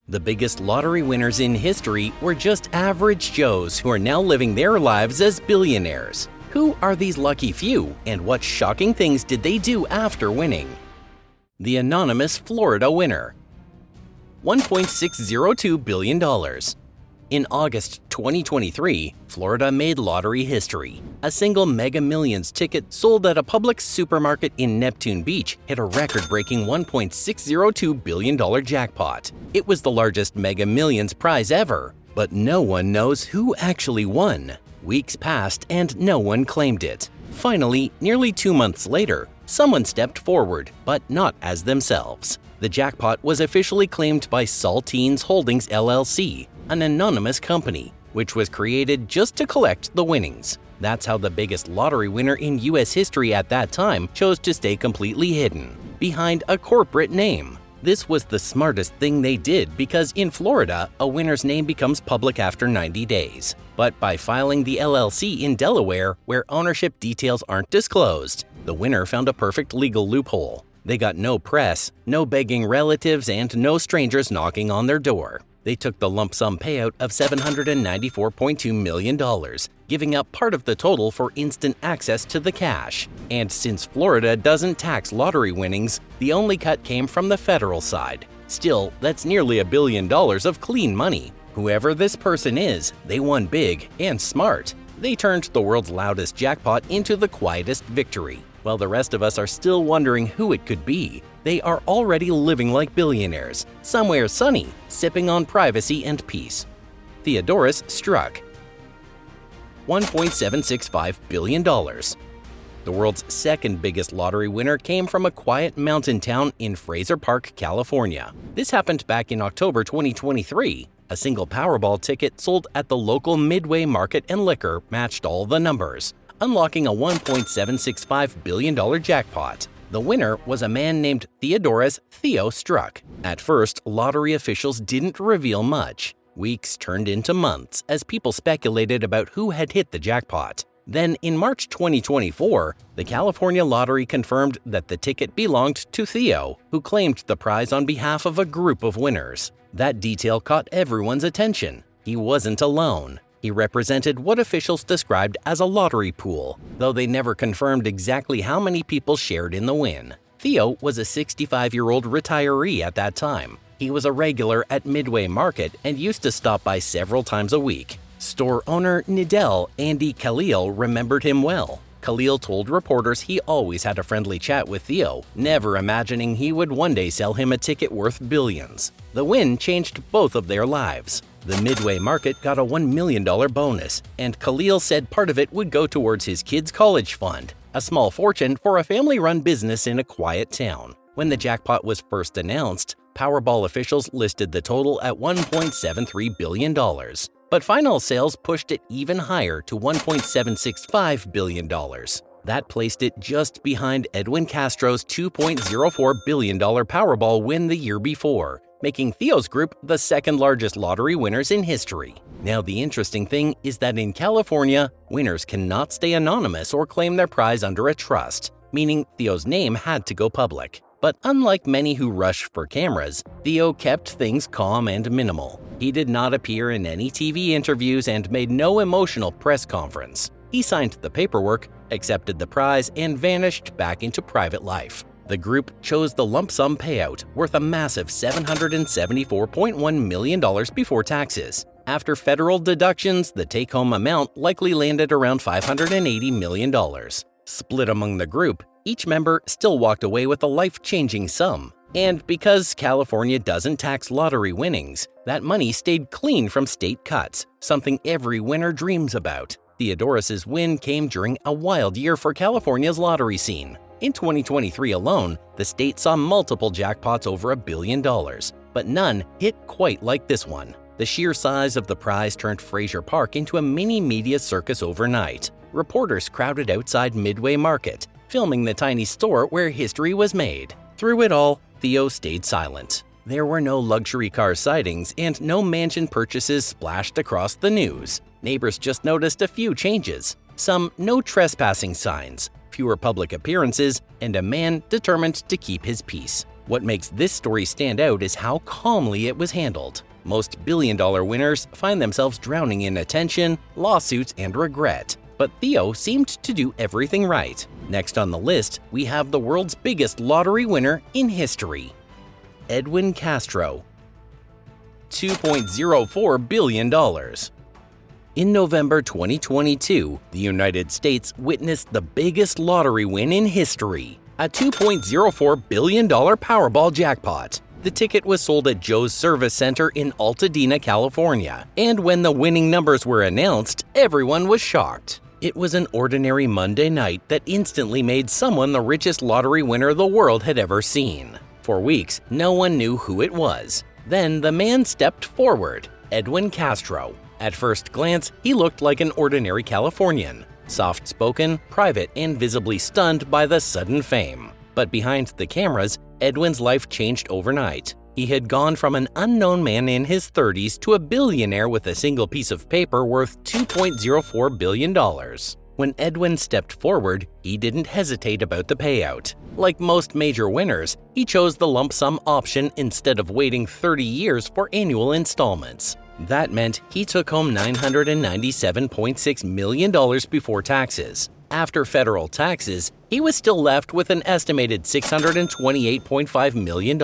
The biggest lottery winners in history were just average Joes who are now living their lives as billionaires. Who are these lucky few, and what shocking things did they do after winning? The anonymous Florida winner. $1.602 billion. In August 2023, Florida made lottery history. A single Mega Millions ticket sold at a Publix supermarket in Neptune Beach hit a record-breaking $1.602 billion jackpot. It was the largest Mega Millions prize ever, but no one knows who actually won. Weeks passed and no one claimed it. Finally, nearly 2 months later, someone stepped forward, but not as themselves. The jackpot was officially claimed by Saltines Holdings LLC, an anonymous company, which was created just to collect the winnings. That's how the biggest lottery winner in US history at that time chose to stay completely hidden, behind a corporate name. This was the smartest thing they did because in Florida, a winner's name becomes public after 90 days. But by filing the LLC in Delaware, where ownership details aren't disclosed, the winner found a perfect legal loophole. They got no press, no begging relatives, and no strangers knocking on their door. They took the lump sum payout of $794.2 million, giving up part of the total for instant access to the cash. And since Florida doesn't tax lottery winnings, the only cut came from the federal side. Still, that's nearly $1 billion of clean money. Whoever this person is, they won big and smart. They turned the world's loudest jackpot into the quietest victory. While the rest of us are still wondering who it could be, they are already living like billionaires, somewhere sunny, sipping on privacy and peace. Theodorus Struck. $1.765 billion. The world's second biggest lottery winner came from a quiet mountain town in Fraser Park, California. This happened back in October 2023. A single Powerball ticket sold at the local Midway Market and Liquor matched all the numbers, unlocking a $1.765 billion jackpot. The winner was a man named Theodorus Theo Struck. At first, lottery officials didn't reveal much. Weeks turned into months as people speculated about who had hit the jackpot. Then, in March 2024, the California Lottery confirmed that the ticket belonged to Theo, who claimed the prize on behalf of a group of winners. That detail caught everyone's attention. He wasn't alone. He represented what officials described as a lottery pool, though they never confirmed exactly how many people shared in the win. Theo was a 65-year-old retiree at that time. He was a regular at Midway Market and used to stop by several times a week. Store owner Nidel Andy Khalil remembered him well. Khalil told reporters he always had a friendly chat with Theo, never imagining he would one day sell him a ticket worth billions. The win changed both of their lives. The Midway Market got a $1 million bonus, and Khalil said part of it would go towards his kids' college fund, a small fortune for a family-run business in a quiet town. When the jackpot was first announced, Powerball officials listed the total at $1.73 billion. But final sales pushed it even higher to $1.765 billion. That placed it just behind Edwin Castro's $2.04 billion Powerball win the year before, making Theo's group the second largest lottery winners in history. Now, the interesting thing is that in California, winners cannot stay anonymous or claim their prize under a trust, meaning Theo's name had to go public. But unlike many who rush for cameras, Theo kept things calm and minimal. He did not appear in any TV interviews and made no emotional press conference. He signed the paperwork, accepted the prize, and vanished back into private life. The group chose the lump sum payout, worth a massive $774.1 million before taxes. After federal deductions, the take-home amount likely landed around $580 million. Split among the group, each member still walked away with a life-changing sum. And because California doesn't tax lottery winnings, that money stayed clean from state cuts, something every winner dreams about. Theodorus's win came during a wild year for California's lottery scene. In 2023 alone, the state saw multiple jackpots over $1 billion, but none hit quite like this one. The sheer size of the prize turned Fraser Park into a mini media circus overnight. Reporters crowded outside Midway Market, filming the tiny store where history was made. Through it all, Theo stayed silent. There were no luxury car sightings and no mansion purchases splashed across the news. Neighbors just noticed a few changes. Some no trespassing signs, fewer public appearances, and a man determined to keep his peace. What makes this story stand out is how calmly it was handled. Most billion-dollar winners find themselves drowning in attention, lawsuits, and regret. But Theo seemed to do everything right. Next on the list, we have the world's biggest lottery winner in history, Edwin Castro. $2.04 billion. In November 2022, the United States witnessed the biggest lottery win in history, a $2.04 billion Powerball jackpot. The ticket was sold at Joe's Service Center in Altadena, California, and when the winning numbers were announced, everyone was shocked. It was an ordinary Monday night that instantly made someone the richest lottery winner the world had ever seen. For weeks, no one knew who it was. Then the man stepped forward, Edwin Castro. At first glance, he looked like an ordinary Californian, soft-spoken, private, and visibly stunned by the sudden fame. But behind the cameras, Edwin's life changed overnight. He had gone from an unknown man in his 30s to a billionaire with a single piece of paper worth $2.04 billion. When Edwin stepped forward, he didn't hesitate about the payout. Like most major winners, he chose the lump sum option instead of waiting 30 years for annual installments. That meant he took home $997.6 million before taxes. After federal taxes, he was still left with an estimated $628.5 million,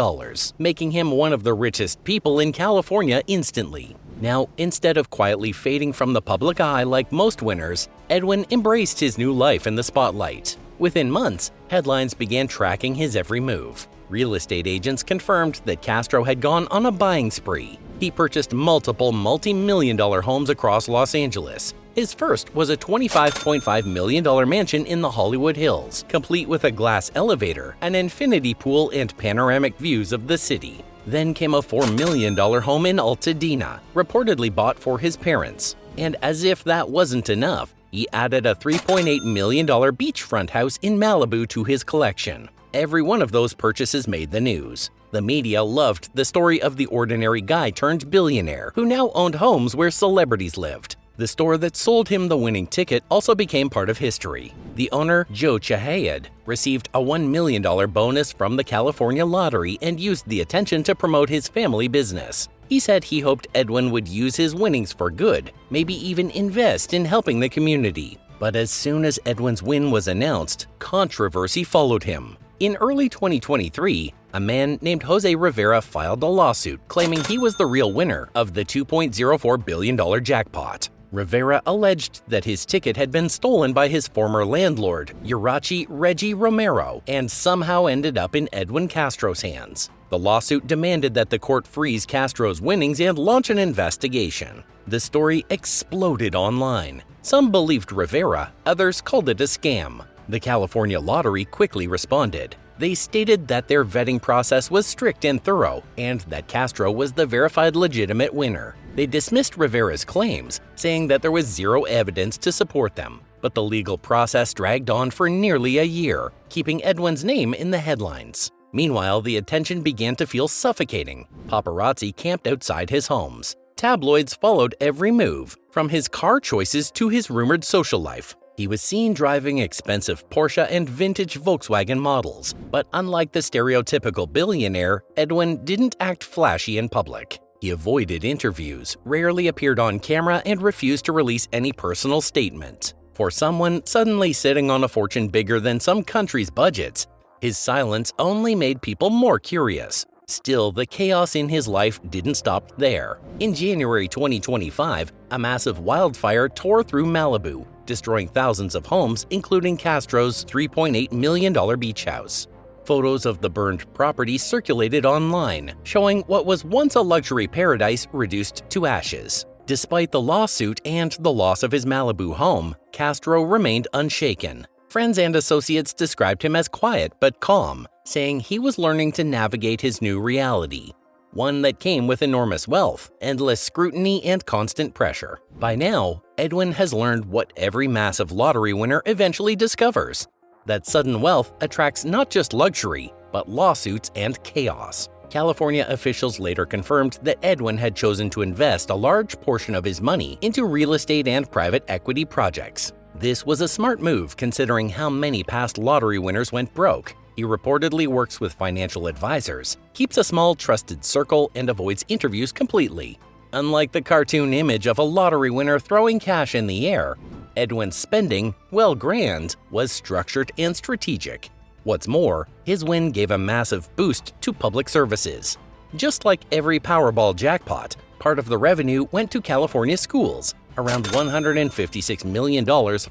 making him one of the richest people in California instantly. Now, instead of quietly fading from the public eye like most winners, Edwin embraced his new life in the spotlight. Within months, headlines began tracking his every move. Real estate agents confirmed that Castro had gone on a buying spree. He purchased multiple multi-million-dollar homes across Los Angeles. His first was a $25.5 million mansion in the Hollywood Hills, complete with a glass elevator, an infinity pool, and panoramic views of the city. Then came a $4 million home in Altadena, reportedly bought for his parents. And as if that wasn't enough, he added a $3.8 million beachfront house in Malibu to his collection. Every one of those purchases made the news. The media loved the story of the ordinary guy turned billionaire who now owned homes where celebrities lived. The store that sold him the winning ticket also became part of history. The owner, Joe Chahayed, received a $1 million bonus from the California lottery and used the attention to promote his family business. He said he hoped Edwin would use his winnings for good, maybe even invest in helping the community. But as soon as Edwin's win was announced, controversy followed him. In early 2023, a man named Jose Rivera filed a lawsuit claiming he was the real winner of the $2.04 billion jackpot. Rivera alleged that his ticket had been stolen by his former landlord, Irachi Reggie Romero, and somehow ended up in Edwin Castro's hands. The lawsuit demanded that the court freeze Castro's winnings and launch an investigation. The story exploded online. Some believed Rivera, others called it a scam. The California Lottery quickly responded. They stated that their vetting process was strict and thorough, and that Castro was the verified legitimate winner. They dismissed Rivera's claims, saying that there was zero evidence to support them. But the legal process dragged on for nearly a year, keeping Edwin's name in the headlines. Meanwhile, the attention began to feel suffocating. Paparazzi camped outside his homes. Tabloids followed every move, from his car choices to his rumored social life. He was seen driving expensive Porsche and vintage Volkswagen models, but unlike the stereotypical billionaire, Edwin didn't act flashy in public. He avoided interviews, rarely appeared on camera, and refused to release any personal statement. For someone suddenly sitting on a fortune bigger than some countries' budgets, his silence only made people more curious. Still, the chaos in his life didn't stop there. In January 2025, a massive wildfire tore through Malibu, destroying thousands of homes, including Castro's $3.8 million beach house. Photos of the burned property circulated online, showing what was once a luxury paradise reduced to ashes. Despite the lawsuit and the loss of his Malibu home, Castro remained unshaken. Friends and associates described him as quiet but calm, saying he was learning to navigate his new reality, one that came with enormous wealth, endless scrutiny, and constant pressure. By now, Edwin has learned what every massive lottery winner eventually discovers: that sudden wealth attracts not just luxury, but lawsuits and chaos. California officials later confirmed that Edwin had chosen to invest a large portion of his money into real estate and private equity projects. This was a smart move considering how many past lottery winners went broke. He reportedly works with financial advisors, keeps a small trusted circle, and avoids interviews completely. Unlike the cartoon image of a lottery winner throwing cash in the air, Edwin's spending, while grand, was structured and strategic. What's more, his win gave a massive boost to public services. Just like every Powerball jackpot, part of the revenue went to California schools, around $156 million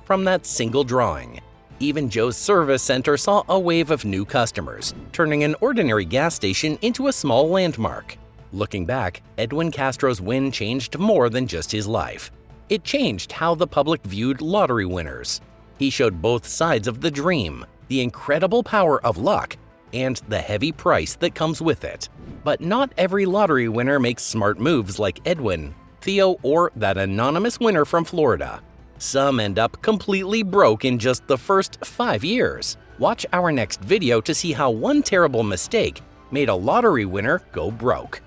from that single drawing. Even Joe's service center saw a wave of new customers, turning an ordinary gas station into a small landmark. Looking back, Edwin Castro's win changed more than just his life. It changed how the public viewed lottery winners. He showed both sides of the dream, the incredible power of luck, and the heavy price that comes with it. But not every lottery winner makes smart moves like Edwin, Theo, or that anonymous winner from Florida. Some end up completely broke in just the first 5 years. Watch our next video to see how one terrible mistake made a lottery winner go broke.